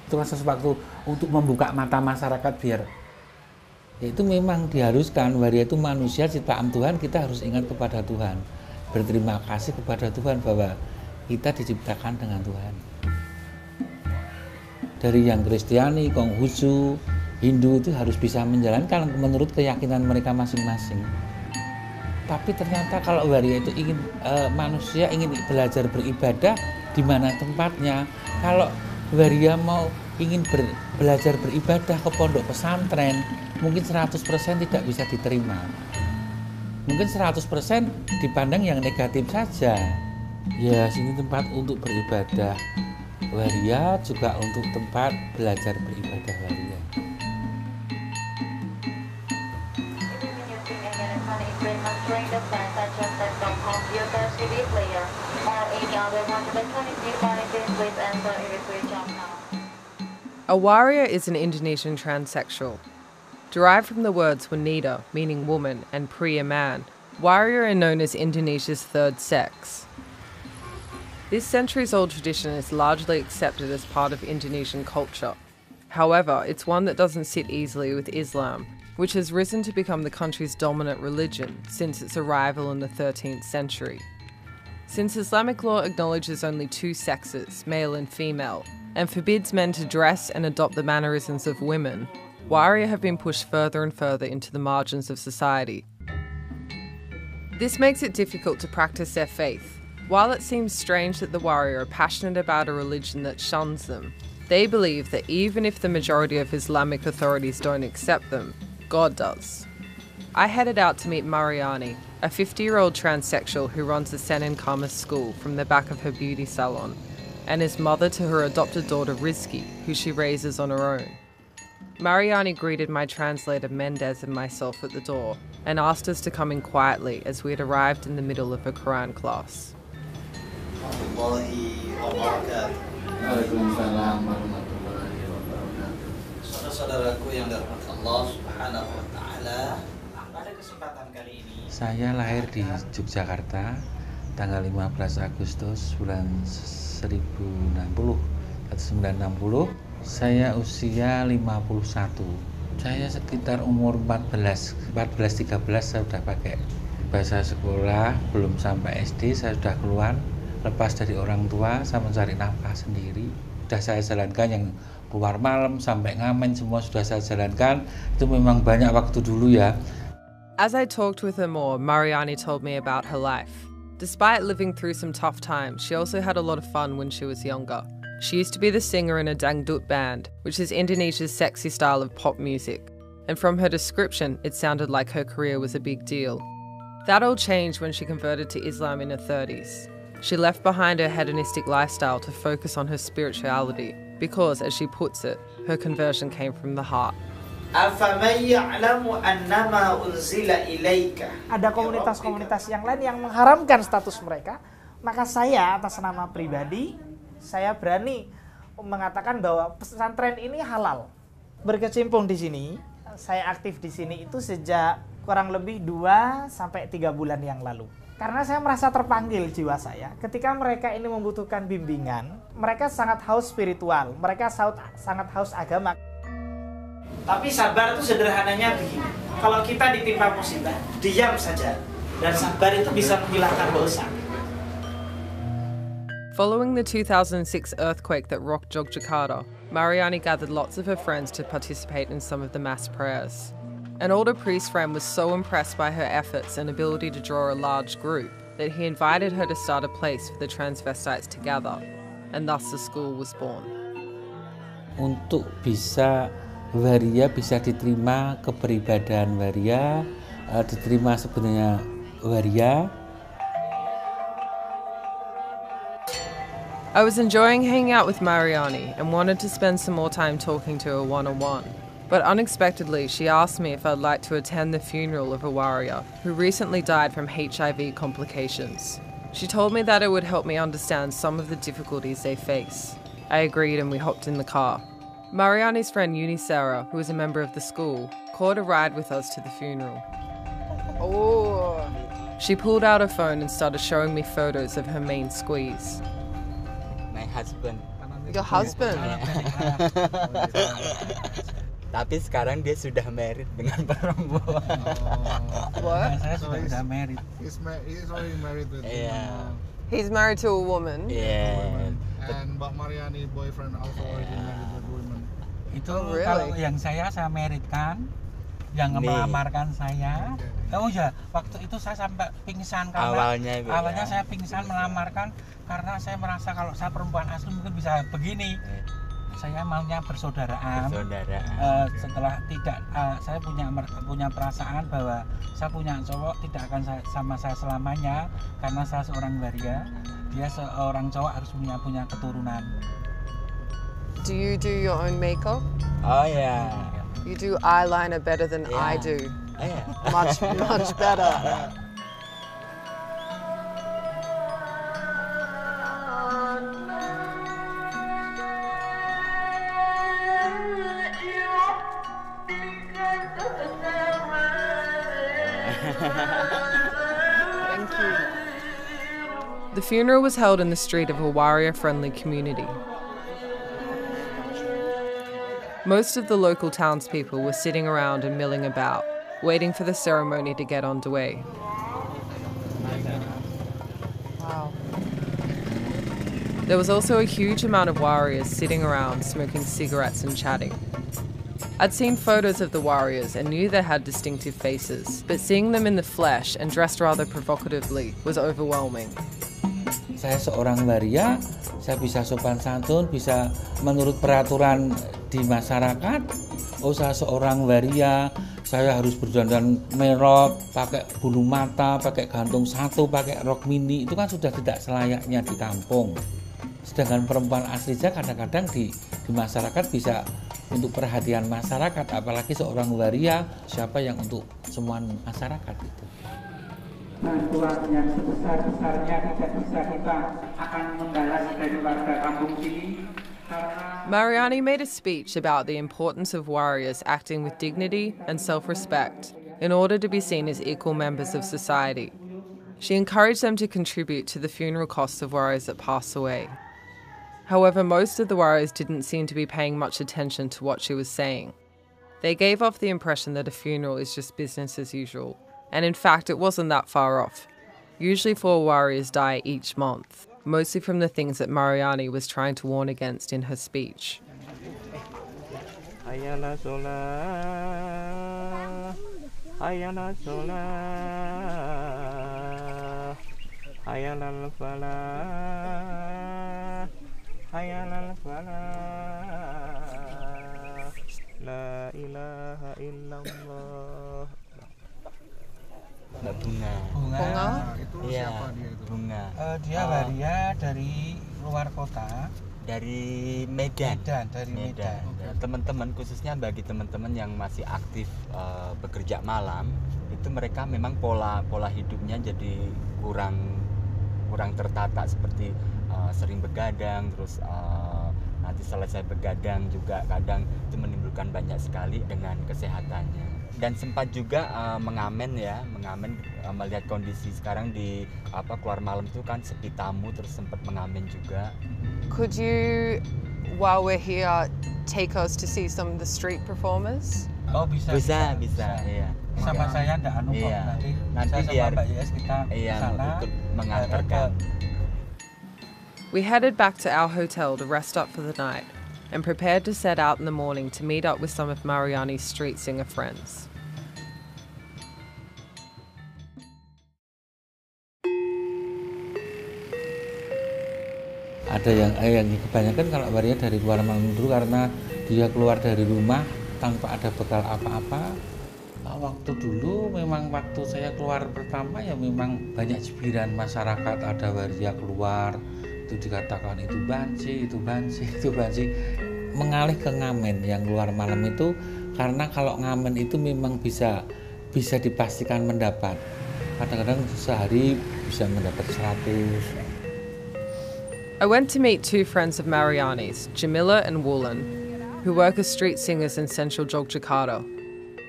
Itu kan sesuatu untuk membuka mata masyarakat biar ya itu memang diharuskan. Waria itu manusia ciptaan Tuhan, kita harus ingat kepada Tuhan, berterima kasih kepada Tuhan bahwa kita diciptakan dengan Tuhan. Dari yang Kristiani, Konghucu, Hindu itu harus bisa menjalankan menurut keyakinan mereka masing-masing. Tapi ternyata kalau waria itu ingin manusia ingin belajar beribadah, di mana tempatnya? Kalau waria mau ingin belajar beribadah ke pondok pesantren, mungkin 100% tidak bisa diterima. Mungkin 100% dipandang yang negatif saja. Ya, sini tempat untuk beribadah waria, juga untuk tempat belajar beribadah waria. A waria is an Indonesian transsexual. Derived from the words wanita, meaning woman, and pria, man, waria are known as Indonesia's third sex. This centuries-old tradition is largely accepted as part of Indonesian culture. However, it's one that doesn't sit easily with Islam, which has risen to become the country's dominant religion since its arrival in the 13th century. Since Islamic law acknowledges only two sexes, male and female, and forbids men to dress and adopt the mannerisms of women, waria have been pushed further and further into the margins of society. This makes it difficult to practice their faith. While it seems strange that the waria are passionate about a religion that shuns them, they believe that even if the majority of Islamic authorities don't accept them, God does. I headed out to meet Mariani, a 50-year-old transsexual who runs a Senin Kamas school from the back of her beauty salon, and is mother to her adopted daughter Rizky, who she raises on her own. Mariani greeted my translator Mendez and myself at the door and asked us to come in quietly as we had arrived in the middle of a Quran class. Saudara-saudaraku yang dirahmati Allah Subhanahu wa taala, pada kesempatan kali ini saya lahir di Yogyakarta tanggal 15 Agustus bulan 1960. Saya usia 51. Saya sekitar umur 14-13 saya sudah pakai bahasa sekolah, belum sampai SD saya sudah keluar, lepas dari orang tua, saya mencari nafkah sendiri. Sudah saya jalankan yang keluar malam sampai ngamen semua sudah saya jalankan. Itu memang banyak waktu dulu ya. As I talked with her more, Mariani told me about her life. Despite living through some tough times, she also had a lot of fun when she was younger. She used to be the singer in a dangdut band, which is Indonesia's sexy style of pop music. And from her description, it sounded like her career was a big deal. That all changed when she converted to Islam in her 30s. She left behind her hedonistic lifestyle to focus on her spirituality because, as she puts it, her conversion came from the heart. Ada komunitas-komunitas yang lain yang mengharamkan status mereka, maka saya atas nama pribadi, saya berani mengatakan bahwa pesantren ini halal. Berkecimpung di sini, saya aktif di sini itu sejak kurang lebih 2-3 bulan yang lalu. Karena saya merasa terpanggil jiwa saya, ketika mereka ini membutuhkan bimbingan, mereka sangat haus spiritual, mereka sangat haus agama. Tapi sabar itu sederhananya begini. Kalau kita ditimpa musibah, diam saja. Dan sabar itu bisa menghilangkan dosa. Following the 2006 earthquake that rocked Yogyakarta, Mariani gathered lots of her friends to participate in some of the mass prayers. An older priest friend was so impressed by her efforts and ability to draw a large group that he invited her to start a place for the transvestites to gather, and thus the school was born. Untuk bisa waria bisa diterima keperibadahan waria, diterima sebenarnya waria. I was enjoying hanging out with Mariani and wanted to spend some more time talking to her one-on-one. But unexpectedly, she asked me if I'd like to attend the funeral of a waria who recently died from HIV complications. She told me that it would help me understand some of the difficulties they face. I agreed and we hopped in the car. Mariani's friend Unisara, who is a member of the school, caught a ride with us to the funeral. Oh. She pulled out her phone and started showing me photos of her main squeeze. My husband, Your husband? Tapi sekarang dia sudah married dengan perempuan. What? Saya sudah married. He's already married with He's married to a woman. Yeah. and Mbak Mariani boyfriend also already married with women. Itu really? kalau yang saya married kan, yang melamarkan saya. Oh ya, waktu itu saya sampai pingsan karena awalnya saya pingsan melamarkan karena saya merasa kalau saya perempuan asli mungkin bisa begini. Saya maunya bersaudaraan. Setelah tidak, saya punya perasaan bahwa saya punya cowok tidak akan sama saya selamanya karena saya seorang waria. Dia seorang cowok harus punya keturunan. Do you do your own makeup? Oh yeah. You do eyeliner better than I do. Oh yeah. Much better. Thank you. The funeral was held in the street of a warrior-friendly community. Most of the local townspeople were sitting around and milling about, waiting for the ceremony to get underway. Wow. There was also a huge amount of warriors sitting around smoking cigarettes and chatting. I'd seen photos of the warriors and knew they had distinctive faces, but seeing them in the flesh and dressed rather provocatively was overwhelming. Saya seorang waria, saya bisa sopan santun, bisa menurut peraturan di masyarakat. Oh, saya seorang waria, saya harus berdandan merok, pakai bulu mata, pakai gantung satu, pakai rok mini. Itu kan sudah tidak selayaknya di kampung. Sedangkan perempuan asli saja kadang-kadang di masyarakat bisa untuk perhatian masyarakat, apalagi seorang waria, siapa yang untuk semua masyarakat itu. Bantuan yang sebesar-besarnya tidak bisa kita akan membalas dari warga kampung sini. Mariani made a speech about the importance of warriors acting with dignity and self-respect in order to be seen as equal members of society. She encouraged them to contribute to the funeral costs of warriors that pass away. However, most of the warriors didn't seem to be paying much attention to what she was saying. They gave off the impression that a funeral is just business as usual, and in fact it wasn't that far off. Usually 4 warriors die each month, mostly from the things that Mariani was trying to warn against in her speech. Hayala solah, hayala solah, hayala falah, hayala falah, la ilaha illallah. Mbak Bunga. Itu Iya, siapa dia itu? Bunga. Dia waria dari luar kota. Dari Medan. Dari Medan. Ya, teman-teman, khususnya bagi teman-teman yang masih aktif bekerja malam, itu mereka memang pola hidupnya jadi kurang tertata, seperti sering begadang, terus nanti selesai begadang juga kadang itu menimbulkan banyak sekali dengan kesehatannya. Dan sempat juga mengamen melihat kondisi sekarang di keluar malam itu kan sepi tamu, terus sempat mengamen juga. Could you, while we're here, take us to see some of the street performers? Oh, bisa. Iya. Sama saya ndak kok, nanti biar Mbak Yes kita sana mengantarkan. We headed back to our hotel to rest up for the night and prepared to set out in the morning to meet up with some of Mariani's street singer friends. Ada yang kebanyakan kalau waria dari luar malam dulu karena dia keluar dari rumah tanpa ada bekal apa-apa. Waktu dulu memang waktu saya keluar pertama ya memang banyak cibiran masyarakat, ada waria keluar itu dikatakan itu banci, mengalih ke ngamen yang keluar malam itu karena kalau ngamen itu memang bisa dipastikan mendapat, kadang-kadang sehari bisa mendapat 100. I went to meet 2 friends of Mariani's, Jamila and Woolen, who work as street singers in central Yogyakarta.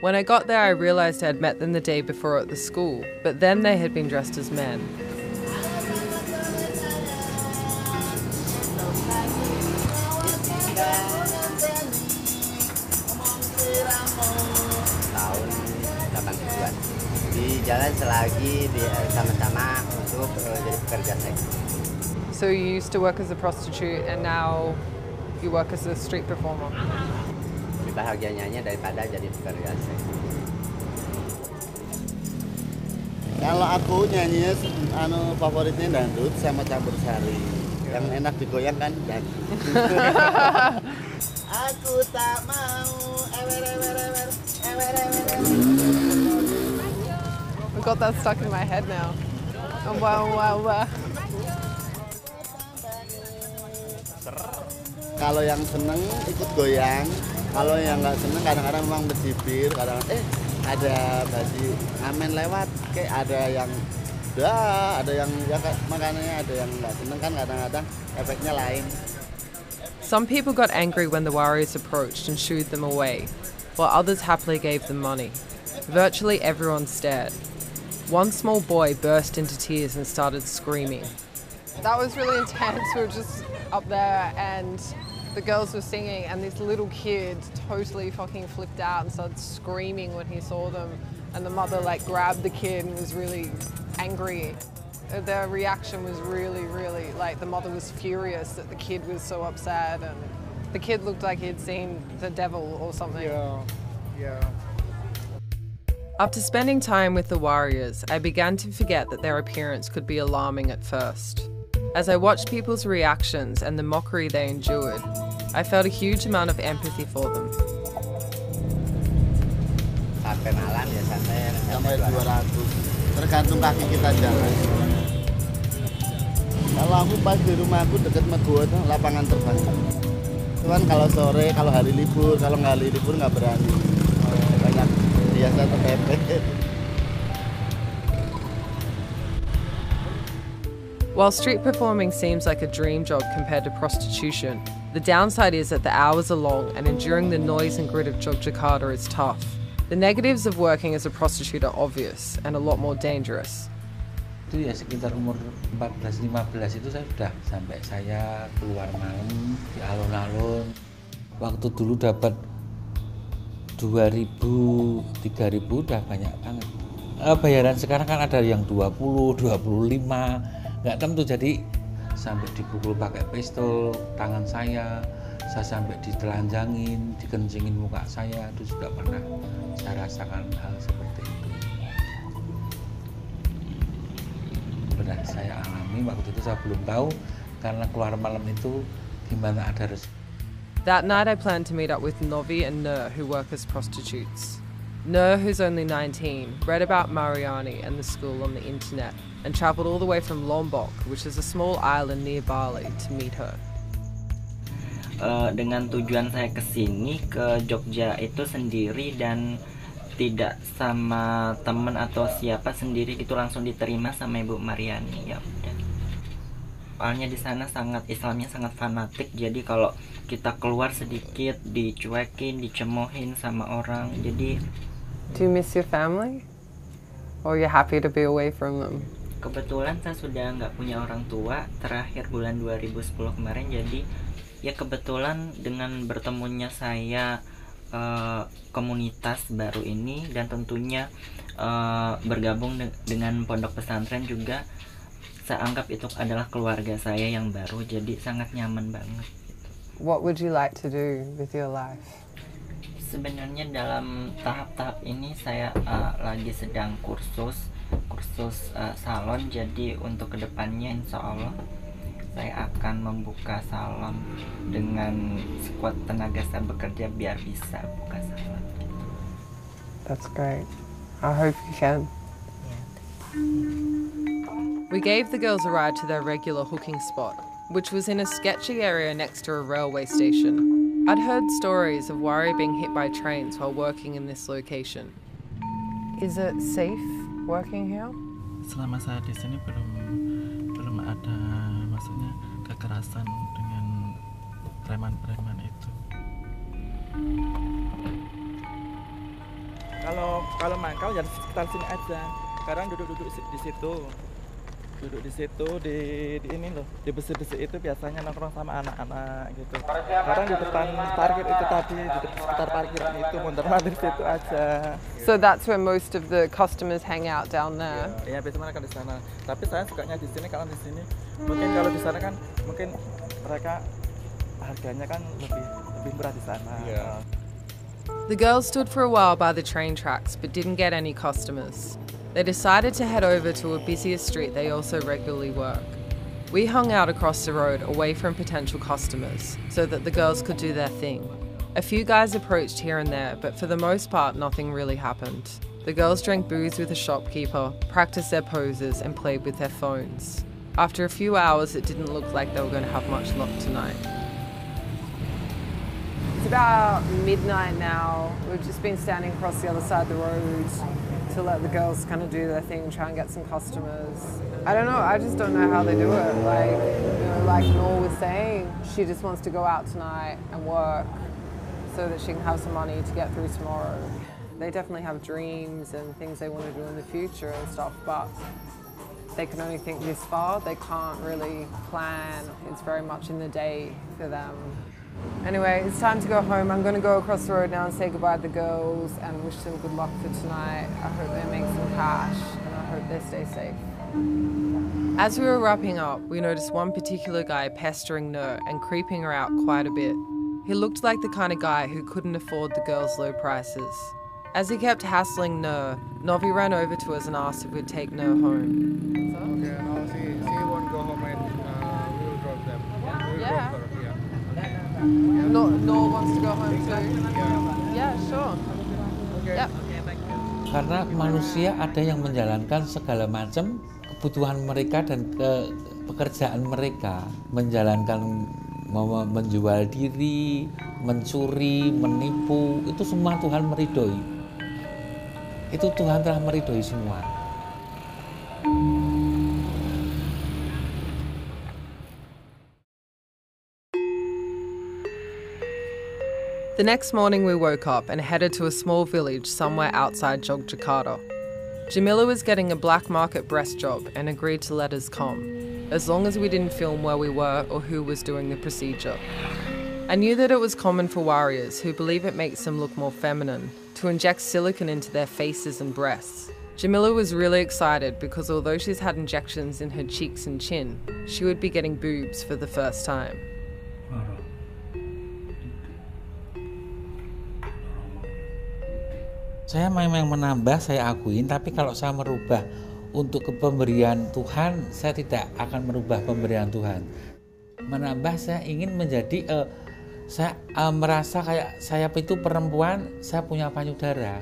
When I got there, I realized I had met them the day before at the school, but then they had been dressed as men. Tahun 80-an di jalan selagi sama-sama untuk jadi pekerja seks. So you used to work as a prostitute and now you work as a street performer? Lebih bahagia nyanyi daripada jadi pekerja seks. Kalau aku nyanyinya favoritnya dangdut sama campur sari. Yang enak digoyang kan dangdut. Aku tak mau ewer. I got that stuck in my head now. Oh, wow. Kalau yang seneng ikut goyang, kalau yang nggak seneng kadang-kadang memang bercibir, kadang ada baju ngamen lewat, kayak ada yang makanya ada yang nggak seneng kan kadang-kadang efeknya lain. Some people got angry when the warriors approached and shooed them away, while others happily gave them money. Virtually everyone stared. One small boy burst into tears and started screaming. That was really intense. We were just up there and the girls were singing and this little kid totally fucking flipped out and started screaming when he saw them, and the mother grabbed the kid and was really angry. Their reaction was really, the mother was furious that the kid was so upset, and the kid looked like he'd seen the devil or something. Yeah. After spending time with the warriors, I began to forget that their appearance could be alarming at first. As I watched people's reactions and the mockery they endured, I felt a huge amount of empathy for them. Sampai malam ya Sampai 200. Tergantung kaki kita jalan. Kalau aku pas di rumahku dekat Megowo tuh lapangan terbang. Cuman kalau sore, kalau hari libur, kalau nggak hari libur nggak berani. Banyak biasa terpepet. While street performing seems like a dream job compared to prostitution, the downside is that the hours are long and enduring the noise and grit of Yogyakarta is tough. The negatives of working as a prostitute are obvious and a lot more dangerous. Itu ya sekitar umur 14-15 itu saya sudah sampai saya keluar malam di alun-alun. Waktu dulu dapat 2.000, 3.000 udah banyak banget. Bayaran sekarang kan ada yang 20, 25, nggak tentu, jadi sampai dipukul pakai pistol tangan saya sampai ditelanjangin, dikencingin muka saya, itu juga pernah saya rasakan hal seperti itu. Benar saya alami, waktu itu saya belum tahu karena keluar malam itu gimana ada rezeki. That night I planned to meet up with Novi and Nur, who work as prostitutes. Nur, who's only 19, read about Mariani and the school on the internet and travelled all the way from Lombok, which is a small island near Bali, to meet her. Dengan tujuan saya ke sini, ke Jogja itu sendiri dan tidak sama temen atau siapa, sendiri gitu, langsung diterima sama Ibu Mariani. Ya udah. Soalnya di sana Islamnya sangat fanatik, jadi kalau kita keluar sedikit dicuekin, dicemohin sama orang. Jadi Do you miss your family? Or you're happy to be away from them? Kebetulan saya sudah nggak punya orang tua terakhir bulan 2010 kemarin, jadi ya kebetulan dengan bertemunya saya komunitas baru ini dan tentunya bergabung dengan pondok pesantren juga, saya anggap itu adalah keluarga saya yang baru, jadi sangat nyaman banget. What would you like to do with your life? Sebenarnya dalam tahap-tahap ini saya lagi sedang kursus salon, jadi untuk kedepannya insya Allah saya akan membuka salon dengan sekuat tenaga saya bekerja biar bisa buka salon. That's great. I hope you can. We gave the girls a ride to their regular hooking spot, which was in a sketchy area next to a railway station. I'd heard stories of Warrior being hit by trains while working in this location. Is it safe working here? Selama saya di sini belum ada maksudnya kekerasan dengan preman-preman itu. Kalau mangkal ya sekitar sini aja. Sekarang duduk di situ. duduk di situ di ini loh, di besi-besi itu biasanya nongkrong sama anak-anak gitu. Sekarang di depan parkir itu tadi, di sekitar parkir itu mondar-mandir situ aja. So that's where most of the customers hang out down there. Iya, biasanya mereka di sana. Tapi saya sukanya di sini, kalau di sini mungkin kalau di sana kan mungkin mereka harganya kan lebih murah di sana. The girls stood for a while by the train tracks but didn't get any customers. They decided to head over to a busier street they also regularly work. We hung out across the road away from potential customers so that the girls could do their thing. A few guys approached here and there, but for the most part nothing really happened. The girls drank booze with the shopkeeper, practiced their poses and played with their phones. After a few hours it didn't look like they were going to have much luck tonight. It's about midnight now. We've just been standing across the other side of the road to let the girls kind of do their thing, try and get some customers. I don't know, I just don't know how they do it. Like, you know, like Noor was saying, she just wants to go out tonight and work so that she can have some money to get through tomorrow. They definitely have dreams and things they want to do in the future and stuff, but they can only think this far. They can't really plan. It's very much in the day for them. Anyway, it's time to go home. I'm going to go across the road now and say goodbye to the girls and wish them good luck for tonight. I hope they make some cash and I hope they stay safe. As we were wrapping up, we noticed one particular guy pestering Noor and creeping her out quite a bit. He looked like the kind of guy who couldn't afford the girls' low prices. As he kept hassling Noor, Novi ran over to us and asked if we'd take Noor home. Okay, now she won't go home and we will drop them. Yeah. Drop her, Noor wants to go home too? Yeah, sure. Yep. Karena manusia ada yang menjalankan segala macam kebutuhan mereka dan pekerjaan mereka, menjalankan menjual diri, mencuri, menipu, itu semua Tuhan meridhoi. Itu Tuhan telah meridhoi semua. The next morning we woke up and headed to a small village somewhere outside Yogyakarta. Jamila was getting a black market breast job and agreed to let us come, as long as we didn't film where we were or who was doing the procedure. I knew that it was common for warriors who believe it makes them look more feminine to inject silicone into their faces and breasts. Jamila was really excited because although she's had injections in her cheeks and chin, she would be getting boobs for the first time. Saya memang menambah, saya akuin, tapi kalau saya merubah untuk pemberian Tuhan, saya tidak akan merubah pemberian Tuhan. Menambah, saya ingin menjadi, saya merasa kayak saya itu perempuan, saya punya payudara.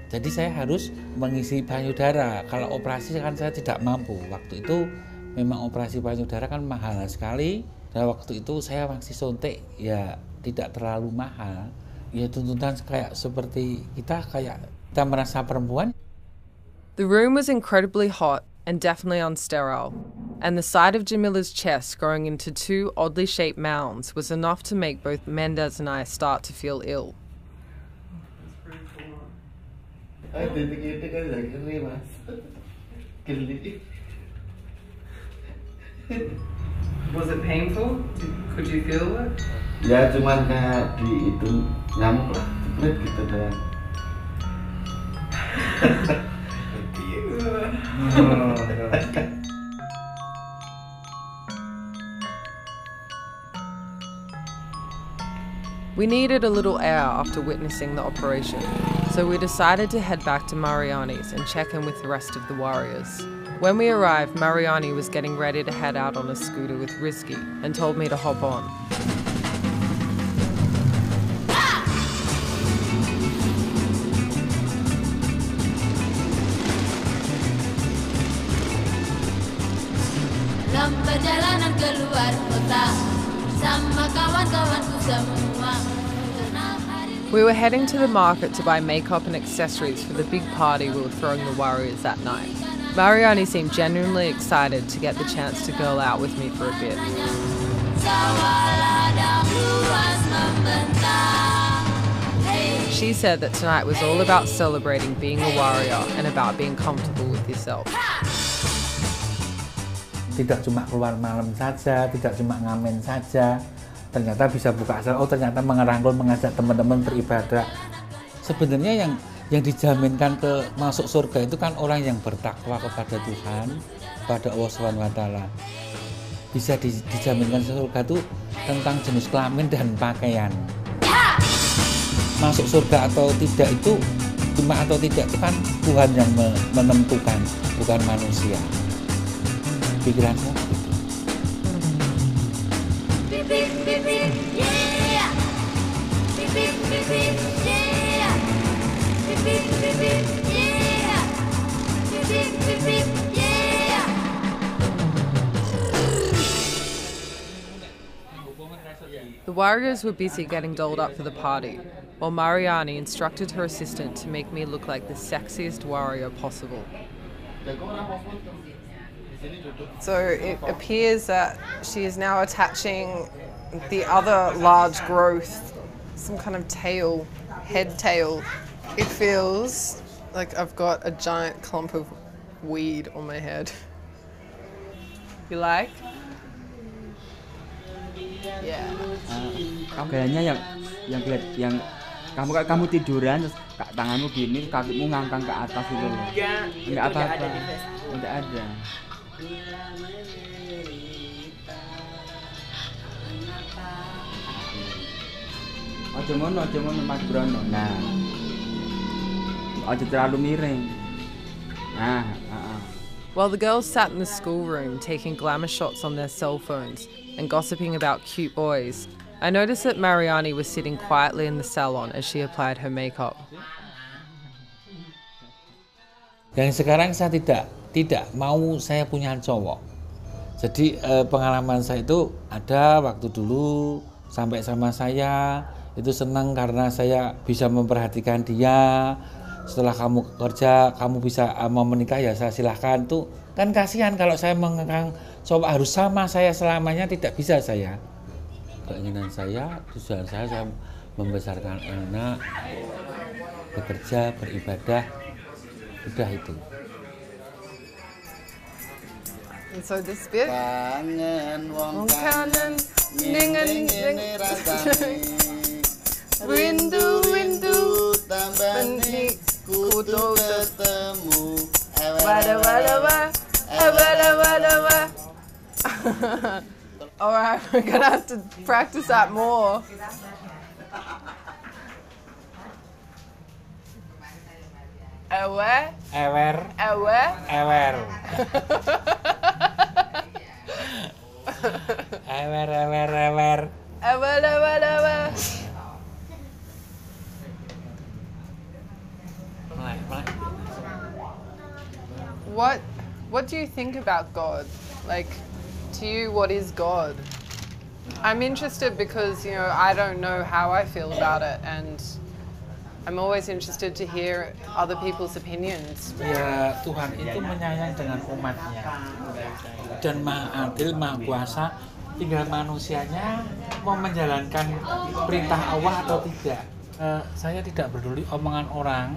Jadi saya harus mengisi payudara. Kalau operasi kan saya tidak mampu. Waktu itu memang operasi payudara kan mahal sekali. Dan waktu itu saya masih suntik, ya tidak terlalu mahal. Ya tuntutan kayak seperti kita merasa perempuan. The room was incredibly hot and definitely unsterile, and the sight of Jamila's chest growing into two oddly shaped mounds was enough to make both Mendez and I start to feel ill. Was it painful? Could you feel it? Ya cuman kayak di itu nyamuk lah, jepret gitu doang. We needed a little air after witnessing the operation, so we decided to head back to Mariani's and check in with the rest of the warriors. When we arrived, Mariani was getting ready to head out on a scooter with Rizky and told me to hop on. Perjalanan keluar kota sama kawan-kawanku semua. We were heading to the market to buy makeup and accessories for the big party we were throwing the warriors that night. Mariani seemed genuinely excited to get the chance to girl out with me for a bit. She said that tonight was all about celebrating being a warrior and about being comfortable with yourself. tidak cuma keluar malam saja, tidak cuma ngamen saja, ternyata bisa buka acara, oh ternyata mengerangkul, mengajak teman-teman beribadah. Sebenarnya yang dijaminkan ke masuk surga itu kan orang yang bertakwa kepada Tuhan, kepada Allah SWT. Bisa dijaminkan surga itu tentang jenis kelamin dan pakaian. Masuk surga atau tidak itu, cuma atau tidak itu kan Tuhan yang menentukan, bukan manusia. Pikiran saya begitu. The warriors were busy getting dolled up for the party, while Mariani instructed her assistant to make me look like the sexiest warrior possible. So it appears that she is now attaching the other large growth, some kind of tail, head tail. It feels like I've got a giant clump of weed on my head. You like? Yeah. Kayaknya yang kamu tiduran terus tanganmu gini, kakimu ngangkang ke atas gitu loh. Enggak apa-apa. Enggak ada. Ojo ngono Mas Brono. Nah. Ojo terlalu miring. Nah, While the girls sat in the schoolroom taking glamour shots on their cell phones and gossiping about cute boys, I noticed that Mariani was sitting quietly in the salon as she applied her makeup. Yang sekarang saya tidak mau saya punya cowok. Jadi pengalaman saya itu ada waktu dulu sampai sama saya itu senang karena saya bisa memperhatikan dia. Setelah kamu kerja, kamu bisa mau menikah ya saya silahkan. Tuh kan kasihan kalau saya mengekang cowok harus sama saya selamanya, tidak bisa saya. Keinginan saya, tujuan saya membesarkan anak, bekerja, beribadah, udah itu. And so this bit. Kangen wong kanan, ningen Windu tambah nih kudu ketemu. Wada. Alright, we're gonna have to practice that more. Ewer. What do you think about God? Like, to you, what is God? I'm interested because, you know, I don't know how I feel about it, and I'm always interested to hear other people's opinions. Ya, Tuhan itu menyayang dengan umatnya dan Maha Adil, Maha Kuasa. Tinggal manusianya mau menjalankan perintah Allah atau tidak. Saya tidak peduli omongan orang.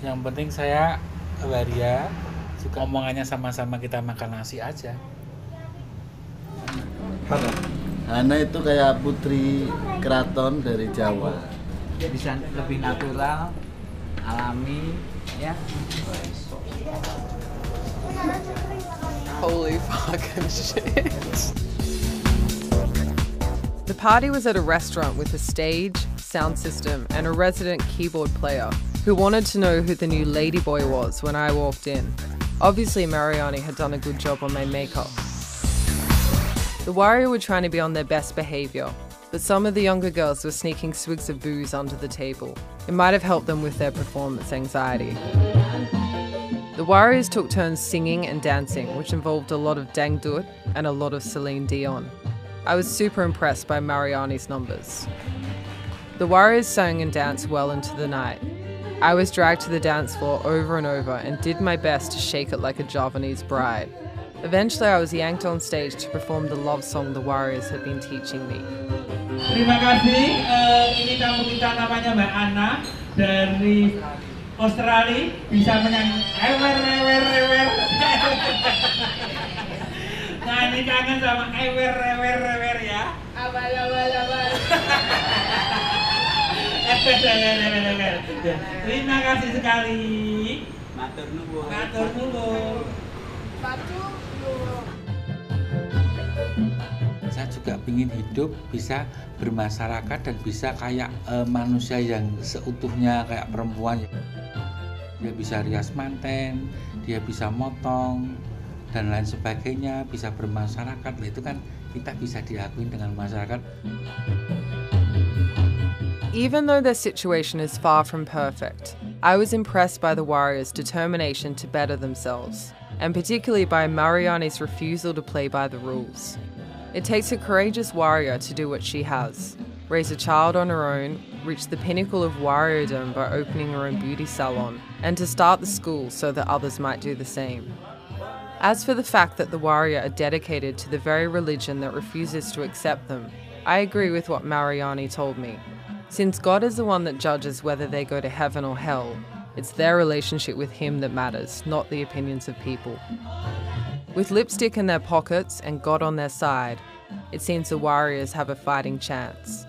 Yang penting saya waria. Juga omongannya sama-sama kita makan nasi aja. Hana itu kayak putri keraton dari Jawa. Bisa lebih natural, alami, ya. Holy fucking shit. The party was at a restaurant with a stage, sound system, and a resident keyboard player who wanted to know who the new ladyboy was when I walked in. Obviously, Mariani had done a good job on my makeup. The warrior were trying to be on their best behaviour, but some of the younger girls were sneaking swigs of booze under the table. It might have helped them with their performance anxiety. The warriors took turns singing and dancing, which involved a lot of dangdut and a lot of Celine Dion. I was super impressed by Mariani's numbers. The warriors sang and danced well into the night. I was dragged to the dance floor over and over and did my best to shake it like a Javanese bride. Eventually, I was yanked on stage to perform the love song the warriors had been teaching me. Terima kasih. Ini tamu kita namanya Mbak Anna dari Australia, bisa menyanyi ewer. Nah, ini kangen sama ewer ya. Abal. Terima kasih sekali. Matur nuwun. Saya juga ingin hidup bisa bermasyarakat dan bisa kayak manusia yang seutuhnya kayak perempuan. Dia bisa rias manten, dia bisa motong dan lain sebagainya, bisa bermasyarakat. Nah, itu kan kita bisa diakui dengan masyarakat. Even though their situation is far from perfect, I was impressed by the warriors' determination to better themselves, and particularly by Mariani's refusal to play by the rules. It takes a courageous warrior to do what she has, raise a child on her own, reach the pinnacle of warriordom by opening her own beauty salon, and to start the school so that others might do the same. As for the fact that the warrior are dedicated to the very religion that refuses to accept them, I agree with what Mariani told me. Since God is the one that judges whether they go to heaven or hell, it's their relationship with Him that matters, not the opinions of people. With lipstick in their pockets and God on their side, it seems the warriors have a fighting chance.